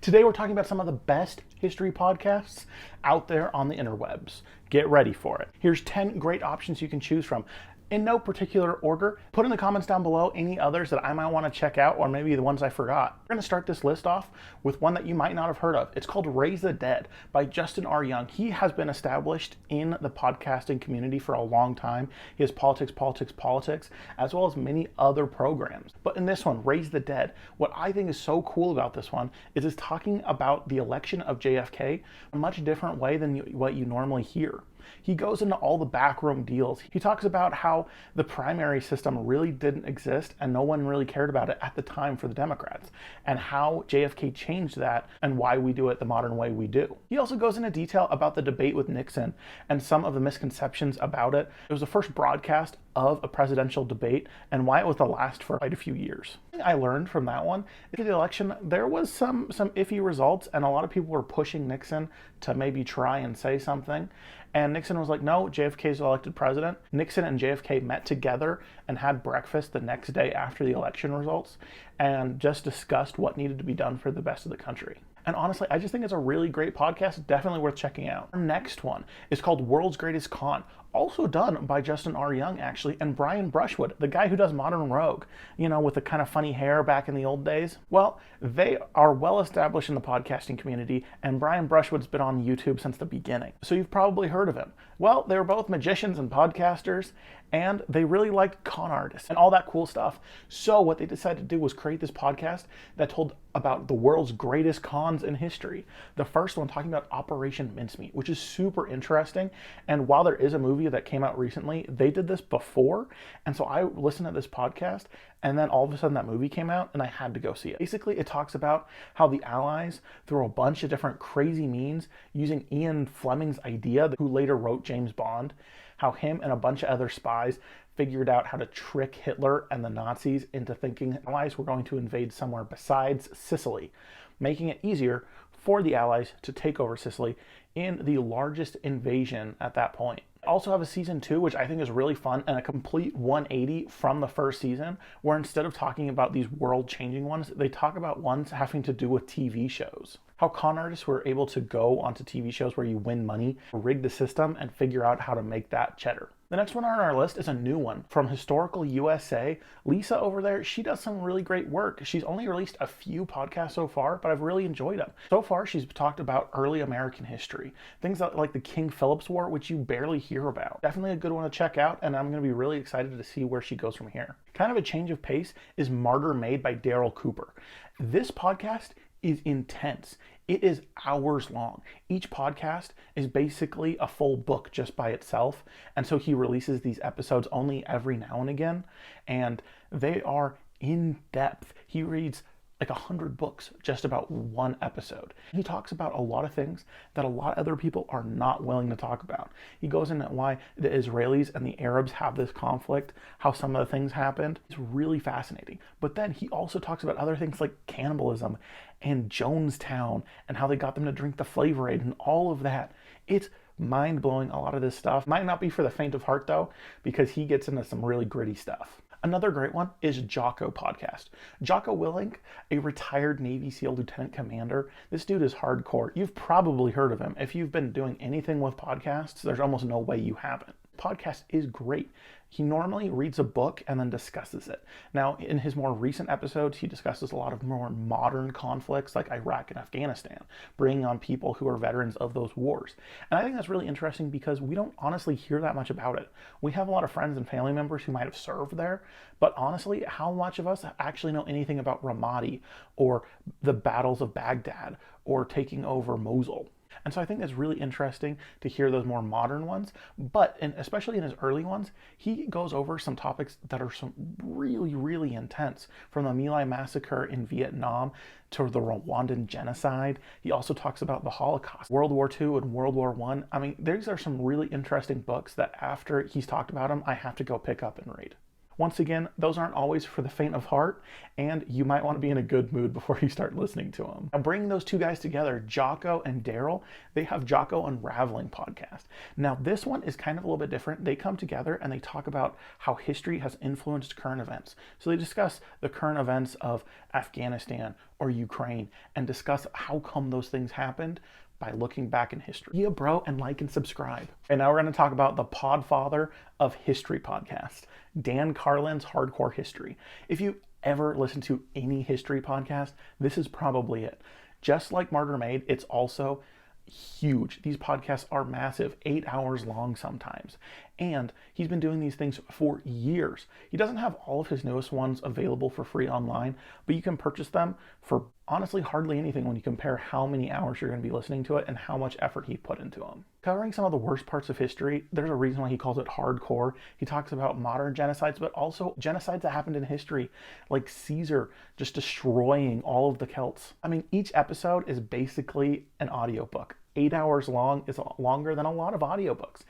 Today we're talking about some of the best history podcasts out there on the interwebs. Get ready for it. Here's 10 great options you can choose from. In no particular order, put in the comments down below any others that I might want to check out, or maybe the ones I forgot. We're going to start this list off with one that you might not have heard of. It's called Raise the Dead by Justin R. Young. He has been established in the podcasting community for a long time. He has Politics, as well as many other programs. But in this one, Raise the Dead, what I think is so cool about this one is it's talking about the election of JFK a much different way than what you normally hear. He goes into all the backroom deals. He talks about how the primary system really didn't exist and no one really cared about it at the time for the Democrats, and how JFK changed that and why we do it the modern way we do. He also goes into detail about the debate with Nixon and some of the misconceptions about it. It was the first broadcast of a presidential debate and why it was the last for quite a few years. I learned from that one, in the election, there was some iffy results and a lot of people were pushing Nixon to maybe try and say something. And Nixon was like, no, JFK's elected president. Nixon and JFK met together and had breakfast the next day after the election results and just discussed what needed to be done for the best of the country. And honestly, I just think it's a really great podcast, definitely worth checking out. Our next one is called World's Greatest Con, also done by Justin R. Young, actually, and Brian Brushwood, the guy who does Modern Rogue, you know, with the kind of funny hair back in the old days. Well, they are well established in the podcasting community, and Brian Brushwood's been on YouTube since the beginning, so you've probably heard of him. Well, they were both magicians and podcasters, and they really liked con artists and all that cool stuff. So what they decided to do was create this podcast that told about the world's greatest cons in history. The first one talking about Operation Mincemeat, which is super interesting. And while there is a movie that came out recently, they did this before. And so I listened to this podcast, and then all of a sudden that movie came out and I had to go see it. Basically, it talks about how the Allies, through a bunch of different crazy means, using Ian Fleming's idea, who later wrote James Bond, how him and a bunch of other spies figured out how to trick Hitler and the Nazis into thinking the Allies were going to invade somewhere besides Sicily, making it easier for the Allies to take over Sicily in the largest invasion at that point. Also have a season 2, which I think is really fun and a complete 180 from the first season, where instead of talking about these world-changing ones, they talk about ones having to do with TV shows. How con artists were able to go onto TV shows where you win money, rig the system, and figure out how to make that cheddar. The next one on our list is a new one from Historical USA. Lisa over there, she does some really great work. She's only released a few podcasts so far, but I've really enjoyed them. So far, she's talked about early American history, things like the King Philip's War, which you barely hear about. Definitely a good one to check out, and I'm going to be really excited to see where she goes from here. Kind of a change of pace is Martyr Made by Daryl Cooper. This podcast is intense. It is hours long. Each podcast is basically a full book just by itself. And so he releases these episodes only every now and again. And they are in depth. He reads like 100 books just about one episode. He talks about a lot of things that a lot of other people are not willing to talk about. He goes into why the Israelis and the Arabs have this conflict, how some of the things happened. It's really fascinating. But then he also talks about other things like cannibalism and Jonestown and how they got them to drink the Flavor Aid and all of that. It's mind-blowing, a lot of this stuff. Might not be for the faint of heart though, because he gets into some really gritty stuff. Another great one is Jocko podcast. Jocko Willink, a retired Navy SEAL lieutenant commander. This dude is hardcore. You've probably heard of him. If you've been doing anything with podcasts, there's almost no way you haven't. Podcast is great. He normally reads a book and then discusses it. Now, in his more recent episodes, he discusses a lot of more modern conflicts like Iraq and Afghanistan, bringing on people who are veterans of those wars. And I think that's really interesting because we don't honestly hear that much about it. We have a lot of friends and family members who might have served there, but honestly, how much of us actually know anything about Ramadi or the battles of Baghdad or taking over Mosul? And so I think it's really interesting to hear those more modern ones, but especially in his early ones, he goes over some topics that are some really, really intense, from the My Lai massacre in Vietnam to the Rwandan genocide. He also talks about the Holocaust, World War II and World War I. I mean, these are some really interesting books that after he's talked about them, I have to go pick up and read. Once again, those aren't always for the faint of heart, and you might want to be in a good mood before you start listening to them. Now, bringing those two guys together, Jocko and Daryl, they have Jocko Unraveling podcast. Now, this one is kind of a little bit different. They come together and they talk about how history has influenced current events. So they discuss the current events of Afghanistan or Ukraine and discuss how come those things happened by looking back in history. Yeah, bro, and like and subscribe. And now we're going to talk about the podfather of history podcast, Dan Carlin's Hardcore History. If you ever listen to any history podcast, this is probably it. Just like Martyr Made, it's also huge. These podcasts are massive, 8 hours long sometimes. And he's been doing these things for years. He doesn't have all of his newest ones available for free online, but you can purchase them for honestly hardly anything when you compare how many hours you're going to be listening to it and how much effort he put into them. Covering some of the worst parts of history, there's a reason why he calls it hardcore. He talks about modern genocides, but also genocides that happened in history, like Caesar just destroying all of the Celts. I mean, each episode is basically an audiobook. 8 hours long is longer than a lot of audiobooks.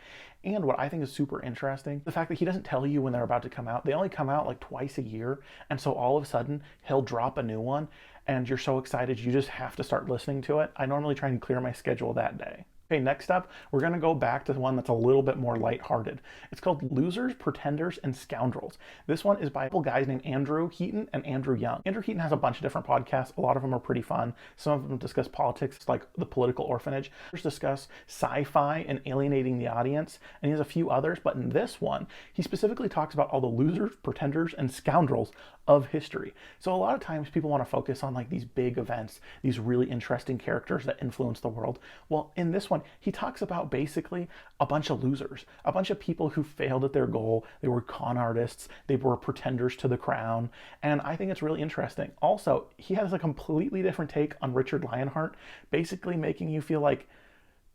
And what I think is super interesting, the fact that he doesn't tell you when they're about to come out. They only come out like twice a year. And so all of a sudden he'll drop a new one and you're so excited you just have to start listening to it. I normally try and clear my schedule that day. Okay, next up, we're going to go back to one that's a little bit more lighthearted. It's called Losers, Pretenders, and Scoundrels. This one is by a couple guys named Andrew Heaton and Andrew Young. Andrew Heaton has a bunch of different podcasts. A lot of them are pretty fun. Some of them discuss politics, like The Political Orphanage. Others discuss sci-fi and alienating the audience. And he has a few others, but in this one, he specifically talks about all the losers, pretenders, and scoundrels of history. So a lot of times people want to focus on like these big events, these really interesting characters that influence the world. Well, in this one, he talks about basically a bunch of losers, a bunch of people who failed at their goal. They were con artists, they were pretenders to the crown, and I think it's really interesting. Also, he has a completely different take on Richard Lionheart, basically making you feel like,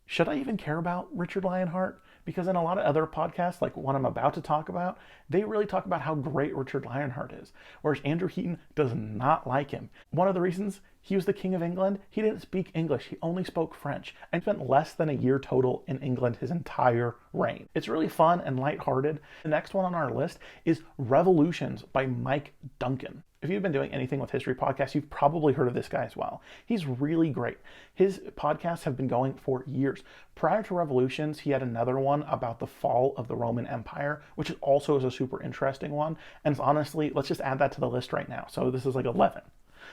should I even care about Richard Lionheart? Because in a lot of other podcasts, like one I'm about to talk about, they really talk about how great Richard Lionheart is, whereas Andrew Heaton does not like him. One of the reasons he was the King of England, he didn't speak English, he only spoke French, and spent less than a year total in England his entire reign. It's really fun and lighthearted. The next one on our list is Revolutions by Mike Duncan. If you've been doing anything with history podcasts, you've probably heard of this guy as well. He's really great. His podcasts have been going for years. Prior to Revolutions, he had another one about the fall of the Roman Empire, which also is a super interesting one. And honestly, let's just add that to the list right now. So this is like 11.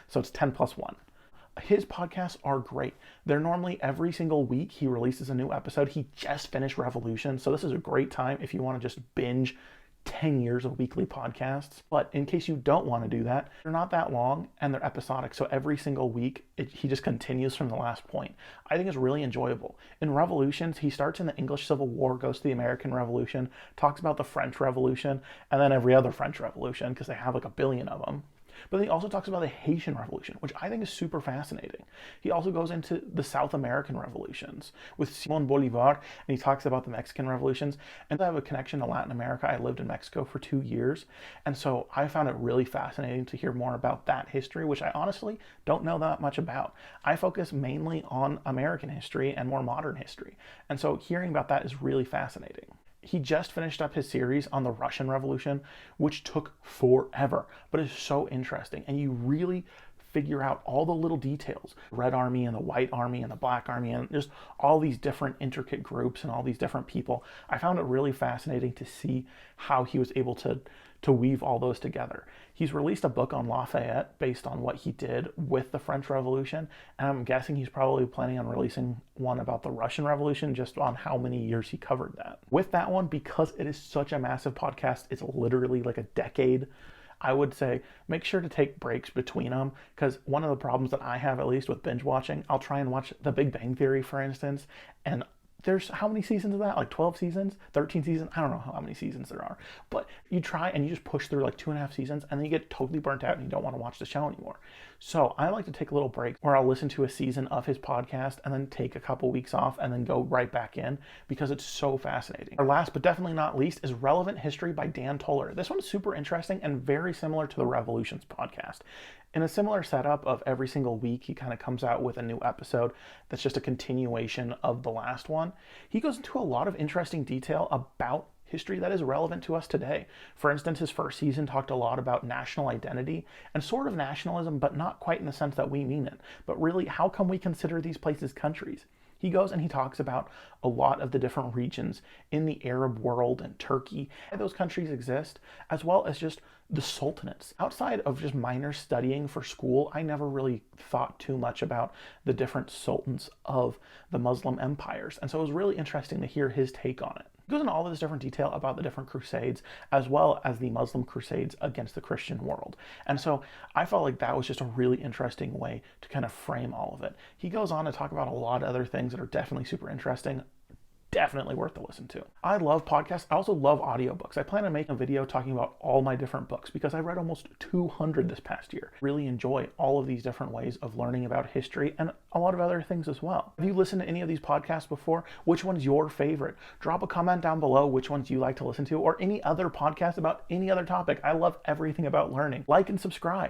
So it's 10 plus 1. His podcasts are great. They're normally every single week he releases a new episode. He just finished Revolution, so this is a great time if you want to just binge 10 years of weekly podcasts. But in case you don't want to do that, they're not that long and they're episodic. So every single week, he just continues from the last point. I think it's really enjoyable. In Revolutions, he starts in the English Civil War, goes to the American Revolution, talks about the French Revolution, and then every other French Revolution, because they have like a billion of them. But then he also talks about the Haitian Revolution, which I think is super fascinating. He also goes into the South American revolutions with Simón Bolívar, and he talks about the Mexican revolutions. And I have a connection to Latin America. I lived in Mexico for 2 years, and so I found it really fascinating to hear more about that history, which I honestly don't know that much about. I focus mainly on American history and more modern history, and so hearing about that is really fascinating. He just finished up his series on the Russian Revolution, which took forever, but is so interesting. And you really figure out all the little details, Red Army and the White Army and the Black Army, and just all these different intricate groups and all these different people. I found it really fascinating to see how he was able to weave all those together. He's released a book on Lafayette based on what he did with the French Revolution, and I'm guessing he's probably planning on releasing one about the Russian Revolution just on how many years he covered that. With that one, because it is such a massive podcast, it's literally like a decade, I would say make sure to take breaks between them, because one of the problems that I have, at least with binge watching, I'll try and watch The Big Bang Theory, for instance, and there's how many seasons of that? Like 12 seasons? 13 seasons? I don't know how many seasons there are. But you try and you just push through like 2.5 seasons and then you get totally burnt out and you don't want to watch the show anymore. So I like to take a little break where I'll listen to a season of his podcast and then take a couple weeks off and then go right back in because it's so fascinating. Our last but definitely not least is Relevant History by Dan Toler. This one's super interesting and very similar to the Revolutions podcast. In a similar setup of every single week, he kind of comes out with a new episode that's just a continuation of the last one. He goes into a lot of interesting detail about history that is relevant to us today. For instance, his first season talked a lot about national identity and sort of nationalism, but not quite in the sense that we mean it. But really, how come we consider these places countries? He goes and he talks about a lot of the different regions in the Arab world and Turkey, why those countries exist, as well as just the sultanates. Outside of just minor studying for school, I never really thought too much about the different sultans of the Muslim empires. And so it was really interesting to hear his take on it. He goes into all of this different detail about the different crusades, as well as the Muslim crusades against the Christian world. And so I felt like that was just a really interesting way to kind of frame all of it. He goes on to talk about a lot of other things that are definitely super interesting. Definitely worth to listen to. I love podcasts. I also love audiobooks. I plan on making a video talking about all my different books because I read almost 200 this past year. Really enjoy all of these different ways of learning about history and a lot of other things as well. Have you listened to any of these podcasts before? Which one's your favorite? Drop a comment down below which ones you like to listen to, or any other podcast about any other topic. I love everything about learning. Like and subscribe.